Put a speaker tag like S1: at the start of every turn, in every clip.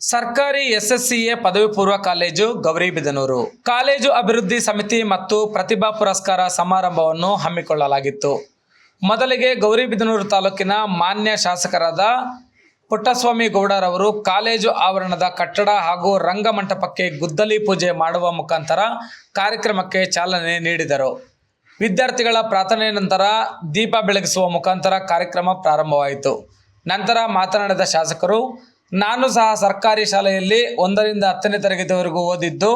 S1: ಸರ್ಕಾರಿ ಎಸ್ಎಸ್ಸಿಎ ಪದವಿ ಪೂರ್ವ ಕಾಲೇಜು ಗೌರಿಬಿದನೂರು ಕಾಲೇಜು ಅಭಿವೃದ್ಧಿ ಸಮಿತಿ ಮತ್ತು ಪ್ರತಿಭಾ ಪುರಸ್ಕಾರ ಸಮಾರಂಭವನ್ನು ಹಮ್ಮಿಕೊಳ್ಳಲಾಗಿತ್ತು. ಮೊದಲಿಗೆ ಗೌರಿಬಿದನೂರು ತಾಲೂಕಿನ ಮಾನ್ಯ ಶಾಸಕರಾದ ಪುಟ್ಟಸ್ವಾಮಿ ಗೌಡರವರು ಕಾಲೇಜು ಆವರಣದ ಕಟ್ಟಡ ಹಾಗೂ ರಂಗಮಂಟಪಕ್ಕೆ ಗುದ್ದಲಿ ಪೂಜೆ ಮಾಡುವ ಮುಖಾಂತರ ಕಾರ್ಯಕ್ರಮಕ್ಕೆ ಚಾಲನೆ ನೀಡಿದರು. ವಿದ್ಯಾರ್ಥಿಗಳ ಪ್ರಾರ್ಥನೆ ನಂತರ ದೀಪ ಬೆಳಗಿಸುವ ಮುಖಾಂತರ ಕಾರ್ಯಕ್ರಮ ಪ್ರಾರಂಭವಾಯಿತು. ನಂತರ ಮಾತನಾಡಿದ ಶಾಸಕರು, ನಾನು ಸಹ ಸರ್ಕಾರಿ ಶಾಲೆಯಲ್ಲಿ 1ರಿಂದ 10ನೇ ತರಗತಿವರೆಗೂ ಓದಿದ್ದು,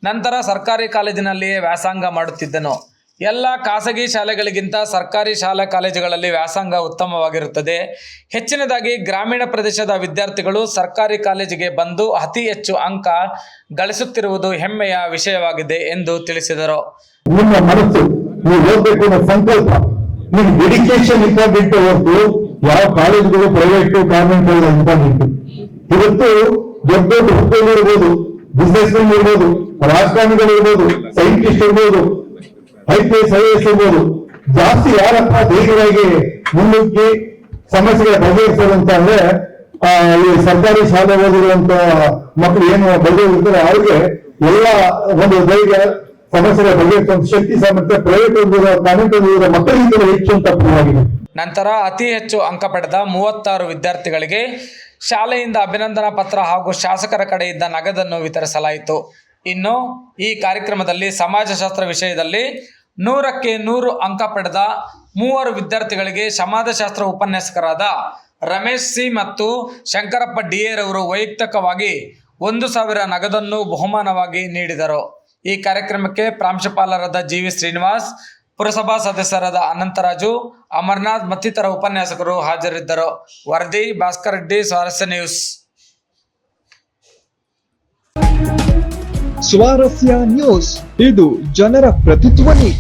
S1: ನಂತರ ಸರ್ಕಾರಿ ಕಾಲೇಜಿನಲ್ಲಿಯೇ ವ್ಯಾಸಂಗ ಮಾಡುತ್ತಿದ್ದನು. ಎಲ್ಲ ಖಾಸಗಿ ಶಾಲೆಗಳಿಗಿಂತ ಸರ್ಕಾರಿ ಶಾಲಾ ಕಾಲೇಜುಗಳಲ್ಲಿ ವ್ಯಾಸಂಗ ಉತ್ತಮವಾಗಿರುತ್ತದೆ. ಹೆಚ್ಚಿನದಾಗಿ ಗ್ರಾಮೀಣ ಪ್ರದೇಶದ ವಿದ್ಯಾರ್ಥಿಗಳು ಸರ್ಕಾರಿ ಕಾಲೇಜಿಗೆ ಬಂದು ಅತಿ ಹೆಚ್ಚು ಅಂಕ ಗಳಿಸುತ್ತಿರುವುದು ಹೆಮ್ಮೆಯ ವಿಷಯವಾಗಿದೆ ಎಂದು ತಿಳಿಸಿದರು.
S2: ನಿಮ್ಮ ಮನಸ್ಸು ನೀವು ಓದಬೇಕು ಅನ್ನೋ ಸಂಕಲ್ಪ, ನಿಮ್ಗೆ ಡೆಡಿಕೇಶನ್ ಇಂಪಾರ್ಟೆಂಟ್ ಹೊರತು ಯಾವ ಕಾಲೇಜುಗಳು ಪ್ರೈವೇಟ್ ಗವರ್ಮೆಂಟ್ ಇಂಪಾರ್ಟೆಂಟ್. ಇವತ್ತು ದೊಡ್ಡ ದೊಡ್ಡ ಹುದ್ದೆಗಳು ಇರ್ಬೋದು, ಬಿಸ್ನೆಸ್ ಮೆನ್ ಇರ್ಬೋದು, ರಾಜಕಾರಣಿಗಳು ಇರ್ಬೋದು, ಸೈಂಟಿಸ್ಟ್ ಇರ್ಬೋದು, IPS IAS ಇರ್ಬೋದು, ಜಾಸ್ತಿ ಯಾರಪ್ಪ ಧೈರ್ಯವಾಗಿ ಮುನ್ನುಗ್ಗಿ ಸಮಸ್ಯೆಗಳ ಬಗೆಹರಿಸೋದು ಅಂತ ಅಂದ್ರೆ ಈ ಸರ್ಕಾರಿ ಶಾಲೆ ಓದಿರುವಂತ ಮಕ್ಕಳು ಏನು ಬಗೆಹರಿಸ್ತಾರೆ ಅವ್ರಿಗೆ ಎಲ್ಲ ಒಂದು ಧೈರ್ಯ ಸಮಸ್ಯೆಗಳ ಬಗೆಹರಿಸುವಂತ ಶಕ್ತಿ ಸಾಮರ್ಥ್ಯ ಪ್ರೈವೇಟ್ ಗವರ್ಮೆಂಟ್ ಮಕ್ಕಳಿಗಿಂತ ಹೆಚ್ಚು ಅಂತ ಅರ್ಥವಾಗಿದೆ.
S1: ನಂತರ ಅತಿ ಹೆಚ್ಚು ಅಂಕ ಪಡೆದ 36 ವಿದ್ಯಾರ್ಥಿಗಳಿಗೆ ಶಾಲೆಯಿಂದ ಅಭಿನಂದನಾ ಪತ್ರ ಹಾಗೂ ಶಾಸಕರ ಕಡೆಯಿಂದ ನಗದನ್ನು ವಿತರಿಸಲಾಯಿತು. ಇನ್ನು ಈ ಕಾರ್ಯಕ್ರಮದಲ್ಲಿ ಸಮಾಜಶಾಸ್ತ್ರ ವಿಷಯದಲ್ಲಿ 100ಕ್ಕೆ 100 ಅಂಕ ಪಡೆದ 3 ವಿದ್ಯಾರ್ಥಿಗಳಿಗೆ ಸಮಾಜಶಾಸ್ತ್ರ ಉಪನ್ಯಾಸಕರಾದ ರಮೇಶ್ ಸಿ ಮತ್ತು ಶಂಕರಪ್ಪ DA ರವರು ವೈಯಕ್ತಿಕವಾಗಿ 1,000 ನಗದನ್ನು ಬಹುಮಾನವಾಗಿ ನೀಡಿದರು. ಈ ಕಾರ್ಯಕ್ರಮಕ್ಕೆ ಪ್ರಾಂಶುಪಾಲರಾದ GV ಶ್ರೀನಿವಾಸ್, ಪುರಸಭಾ ಸದಸ್ಯರಾದ ಅನಂತರಾಜು, ಅಮರನಾಥ್ ಮತ್ತಿತರ ಉಪನ್ಯಾಸಕರು ಹಾಜರಿದ್ದರು. ವರದಿ ಭಾಸ್ಕರ್ ರೆಡ್ಡಿ, ಸ್ವಾರಸ್ಯ ನ್ಯೂಸ್.
S3: ಸ್ವಾರಸ್ಯ ನ್ಯೂಸ್, ಇದು ಜನರ ಪ್ರತಿಧ್ವನಿ.